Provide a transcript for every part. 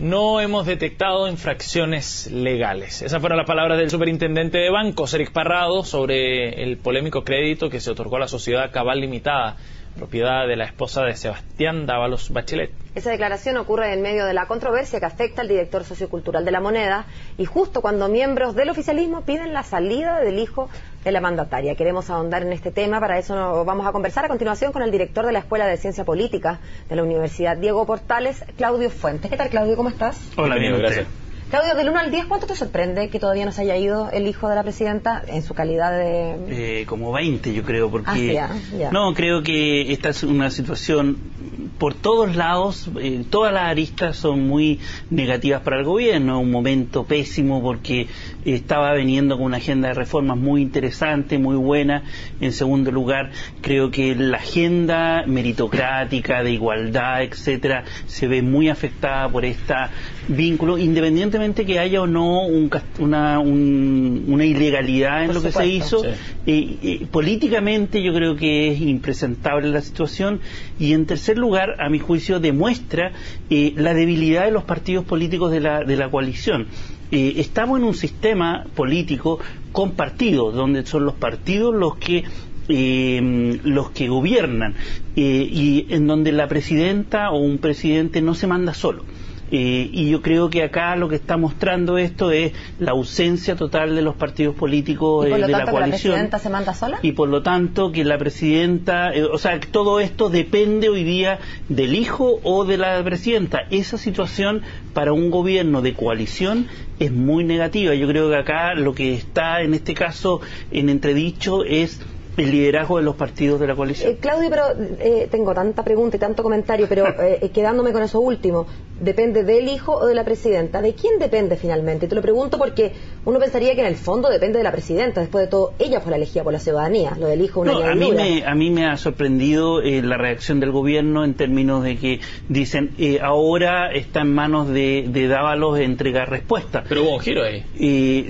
No hemos detectado infracciones legales. Esas fueron las palabras del superintendente de bancos, Eric Parrado, sobre el polémico crédito que se otorgó a la sociedad Cabal Limitada, propiedad de la esposa de Sebastián Dávalos Bachelet. Esa declaración ocurre en medio de la controversia que afecta al director sociocultural de La Moneda y justo cuando miembros del oficialismo piden la salida del hijo de la mandataria. Queremos ahondar en este tema, para eso vamos a conversar a continuación con el director de la Escuela de Ciencia Política de la Universidad Diego Portales, Claudio Fuentes. ¿Qué tal, Claudio? ¿Cómo estás? Hola, bien, gracias. Claudio, del 1 al 10, ¿cuánto te sorprende que todavía no se haya ido el hijo de la presidenta en su calidad de...? Como 20, yo creo, porque... ya. No, creo que esta es una situación por todos lados, todas las aristas son muy negativas para el gobierno, un momento pésimo porque estaba veniendo con una agenda de reformas muy interesante, muy buena. En segundo lugar, creo que la agenda meritocrática, de igualdad, etcétera, se ve muy afectada por este vínculo, independientemente que haya o no una ilegalidad en por lo que supuesto, se hizo. Sí. Políticamente yo creo que es impresentable la situación, y en tercer lugar, a mi juicio, demuestra la debilidad de los partidos políticos de la coalición. Estamos en un sistema político compartido, donde son los partidos los que gobiernan, y en donde la presidenta o un presidente no se manda solo. Y yo creo que acá lo que está mostrando esto es la ausencia total de los partidos políticos de la coalición. ¿La presidenta se manda sola? Y por lo tanto que la presidenta, todo esto depende hoy día del hijo o de la presidenta. Esa situación para un gobierno de coalición es muy negativa. Yo creo que acá lo que está en este caso en entredicho es el liderazgo de los partidos de la coalición. Claudio, pero tengo tanta pregunta y tanto comentario, pero quedándome con eso último, ¿depende del hijo o de la presidenta? ¿De quién depende finalmente? Te lo pregunto porque uno pensaría que en el fondo depende de la presidenta. Después de todo, ella fue la elegida por la ciudadanía. Lo del hijo una añadidura. A mí me ha sorprendido la reacción del gobierno en términos de que dicen ahora está en manos de Dávalos entregar respuesta. Pero hubo un giro ahí.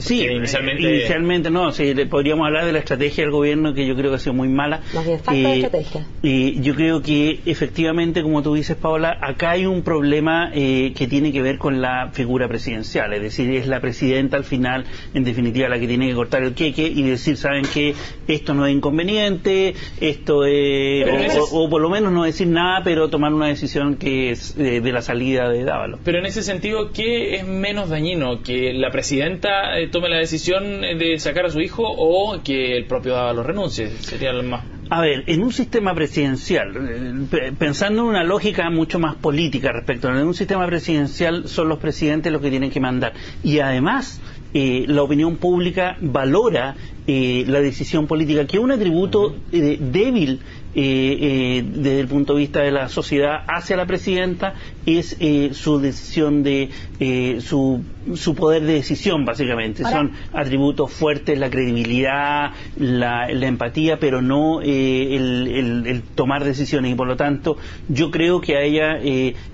Sí, inicialmente no. Podríamos hablar de la estrategia del gobierno, que yo creo que ha sido muy mala. Más bien, falta de estrategia. Yo creo que efectivamente, como tú dices, Paola, acá hay un problema que tiene que ver con la figura presidencial. Es decir, es la presidenta al final, en definitiva, la que tiene que cortar el queque y decir, ¿saben qué? Esto no es inconveniente, esto es... O por lo menos no decir nada, pero tomar una decisión que es de la salida de Dávalos. Pero en ese sentido, ¿qué es menos dañino? ¿Que la presidenta tome la decisión de sacar a su hijo o que el propio Dávalos renuncie? Sería lo más... A ver, en un sistema presidencial, pensando en una lógica mucho más política respecto a en un sistema presidencial, son los presidentes los que tienen que mandar. Y además, la opinión pública valora la decisión política, que es un atributo débil desde el punto de vista de la sociedad hacia la presidenta, es su decisión su poder de decisión, básicamente. Ahora, son atributos fuertes, la credibilidad, la empatía, pero no el tomar decisiones, y por lo tanto yo creo que a ella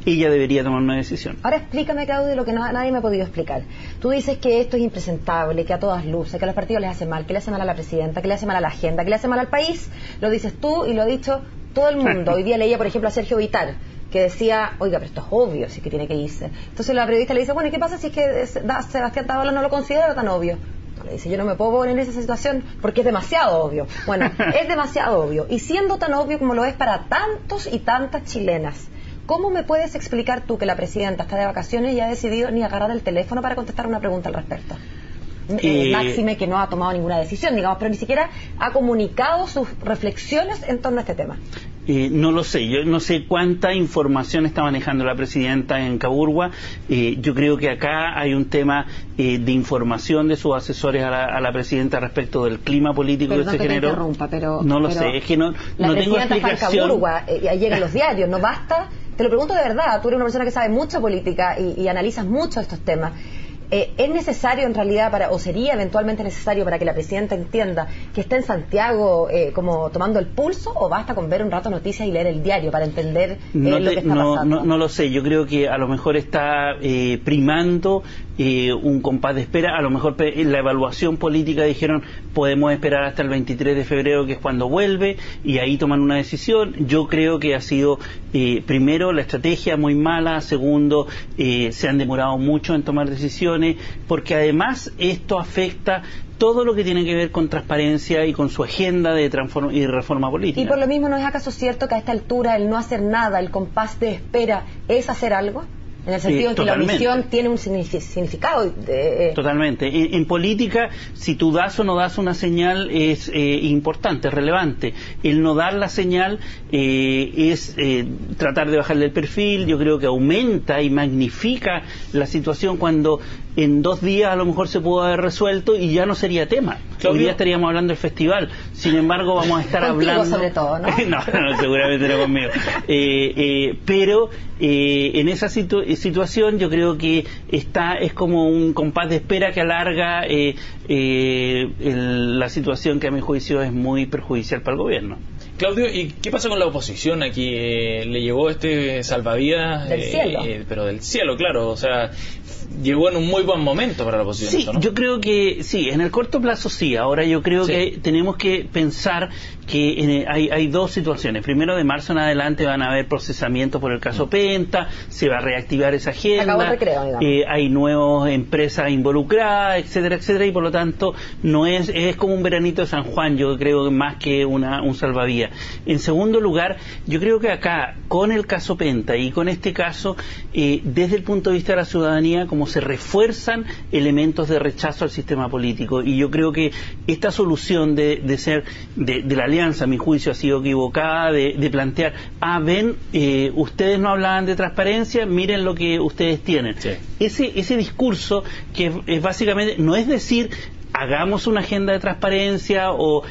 debería tomar una decisión. Ahora explícame, Claudio, lo que nadie me ha podido explicar. Tú dices que esto es impresentable, que a todas luces, que a los partidos les hace mal, que le hace mal a la presidenta, que le hace mal a la agenda, que le hace mal al país. Lo dices tú y lo ha dicho todo el mundo. Hoy día leía, por ejemplo, a Sergio Vitar, que decía, oiga, pero esto es obvio, sí que tiene que irse. Entonces la periodista le dice, bueno, ¿y qué pasa si es que Sebastián Dávalos no lo considera tan obvio? No, le dice, yo no me puedo poner en esa situación porque es demasiado obvio. Bueno, es demasiado obvio. Y siendo tan obvio como lo es para tantos y tantas chilenas, ¿cómo me puedes explicar tú que la presidenta está de vacaciones y ha decidido ni agarrar el teléfono para contestar una pregunta al respecto? Máxime que no ha tomado ninguna decisión, digamos, pero ni siquiera ha comunicado sus reflexiones en torno a este tema. No lo sé, yo no sé cuánta información está manejando la presidenta en Caburgua. Yo creo que acá hay un tema de información de sus asesores a la presidenta respecto del clima político que se generó. No lo sé, es que no tengo explicación. La presidenta está en Caburgua, llegan los diarios, no basta. Te lo pregunto de verdad, tú eres una persona que sabe mucho política y analizas mucho estos temas. ¿Es necesario en realidad o sería eventualmente necesario para que la presidenta entienda que está en Santiago como tomando el pulso, o basta con ver un rato noticias y leer el diario para entender lo que está pasando? No lo sé, yo creo que a lo mejor está primando un compás de espera. A lo mejor la evaluación política dijeron podemos esperar hasta el 23 de febrero, que es cuando vuelve, y ahí toman una decisión. Yo creo que ha sido primero la estrategia muy mala, segundo se han demorado mucho en tomar decisiones, porque además esto afecta todo lo que tiene que ver con transparencia y con su agenda de reforma política. ¿Y por lo mismo no es acaso cierto que a esta altura el no hacer nada, el compás de espera, es hacer algo? En el sentido en que la omisión tiene un significado. Totalmente. En política, si tú das o no das una señal es importante, es relevante. El no dar la señal es tratar de bajarle el perfil. Yo creo que aumenta y magnifica la situación cuando en 2 días a lo mejor se pudo haber resuelto y ya no sería tema. Claudio, hoy día estaríamos hablando del festival. Sin embargo, vamos a estar hablando... sobre todo, ¿no? no, seguramente no conmigo. Pero en esa situación yo creo que es como un compás de espera que alarga la situación, que a mi juicio es muy perjudicial para el gobierno. Claudio, ¿y qué pasa con la oposición aquí? ¿Le llegó este salvavidas? Del cielo. Pero del cielo, claro. O sea, llegó en un muy buen momento para la oposición. Sí, esto, ¿no? Yo creo que sí, en el corto plazo sí. Ahora yo creo que tenemos que pensar que hay 2 situaciones. Primero, de marzo en adelante van a haber procesamientos por el caso Penta, se va a reactivar esa agenda. Acabó el recreo, digamos. Hay nuevas empresas involucradas, etcétera, etcétera, y por lo tanto no es como un veranito de San Juan, yo creo, más que un salvavidas. En segundo lugar, yo creo que acá, con el caso Penta y con este caso, desde el punto de vista de la ciudadanía, como se refuerzan elementos de rechazo al sistema político, y yo creo que esta solución de la alianza, a mi juicio, ha sido equivocada, de plantear, ven, ustedes no hablaban de transparencia, miren lo que ustedes tienen. Sí. Ese discurso que es básicamente, no es decir hagamos una agenda de transparencia o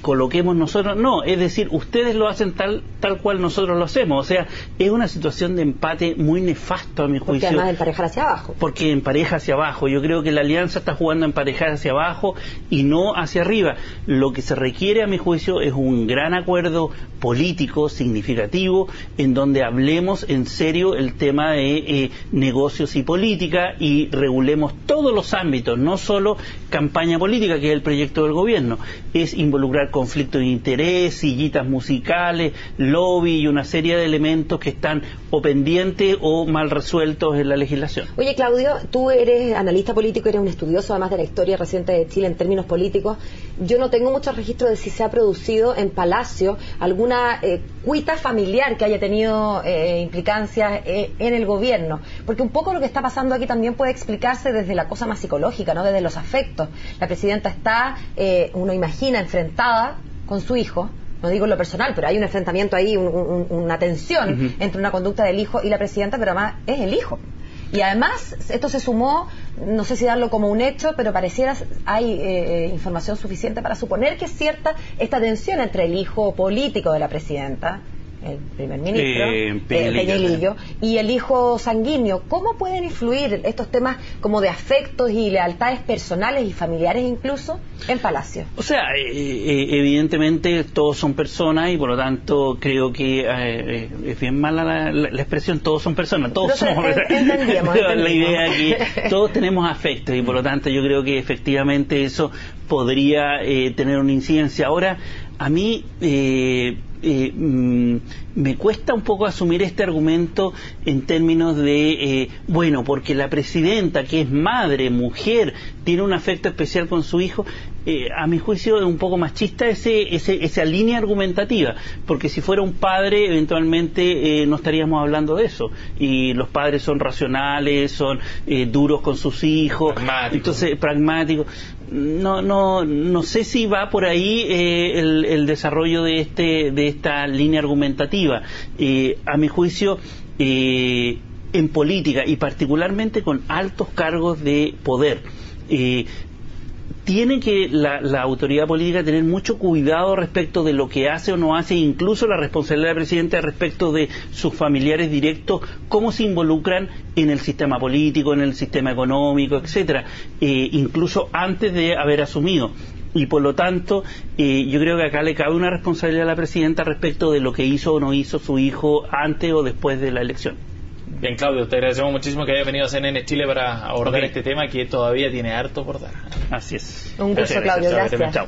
coloquemos nosotros, no, es decir, ustedes lo hacen tal cual nosotros lo hacemos. O sea, es una situación de empate muy nefasto, a mi juicio. Porque además emparejar hacia abajo. Porque empareja hacia abajo. Yo creo que la alianza está jugando a emparejar hacia abajo y no hacia arriba. Lo que se requiere, a mi juicio, es un gran acuerdo político significativo en donde hablemos en serio el tema de negocios y política, y regulemos todos los ámbitos, no solo campaña política, que es el proyecto del gobierno, es involucrar conflictos de interés, sillitas musicales, lobby y una serie de elementos que están o pendientes o mal resueltos en la legislación. Oye, Claudio, tú eres analista político, eres un estudioso además de la historia reciente de Chile en términos políticos. Yo no tengo mucho registro de si se ha producido en Palacio alguna cuita familiar que haya tenido implicancias en el gobierno, porque un poco lo que está pasando aquí también puede explicarse desde la cosa más psicológica, ¿no? Desde los afectos. La presidenta está, uno imagina, enfrentada con su hijo. No digo en lo personal, pero hay un enfrentamiento ahí, una tensión entre una conducta del hijo y la presidenta, pero además es el hijo. Y además, esto se sumó, no sé si darlo como un hecho, pero pareciera hay información suficiente para suponer que es cierta esta tensión entre el hijo político de la presidenta, el primer ministro, Peña, y el hijo sanguíneo. ¿Cómo pueden influir estos temas como de afectos y lealtades personales y familiares incluso en Palacio? O sea, evidentemente todos son personas y por lo tanto creo que es bien mala la expresión todos son personas, todos somos entendíamos. La idea que todos tenemos afectos y por lo tanto yo creo que efectivamente eso podría tener una incidencia. Ahora, a mí me cuesta un poco asumir este argumento en términos de, bueno, porque la presidenta, que es madre, mujer, tiene un afecto especial con su hijo. A mi juicio es un poco machista esa línea argumentativa, porque si fuera un padre eventualmente no estaríamos hablando de eso, y los padres son racionales, son duros con sus hijos, entonces pragmáticos. No sé si va por ahí el desarrollo de esta línea argumentativa. A mi juicio, en política y particularmente con altos cargos de poder, tiene que la autoridad política tener mucho cuidado respecto de lo que hace o no hace, incluso la responsabilidad del presidente respecto de sus familiares directos, cómo se involucran en el sistema político, en el sistema económico, etcétera, incluso antes de haber asumido. Y por lo tanto, yo creo que acá le cabe una responsabilidad a la presidenta respecto de lo que hizo o no hizo su hijo antes o después de la elección. Bien, Claudio, te agradecemos muchísimo que haya venido a CNN Chile para abordar este tema que todavía tiene harto por dar. Así es. Un gusto, Claudio, gracias. Chao.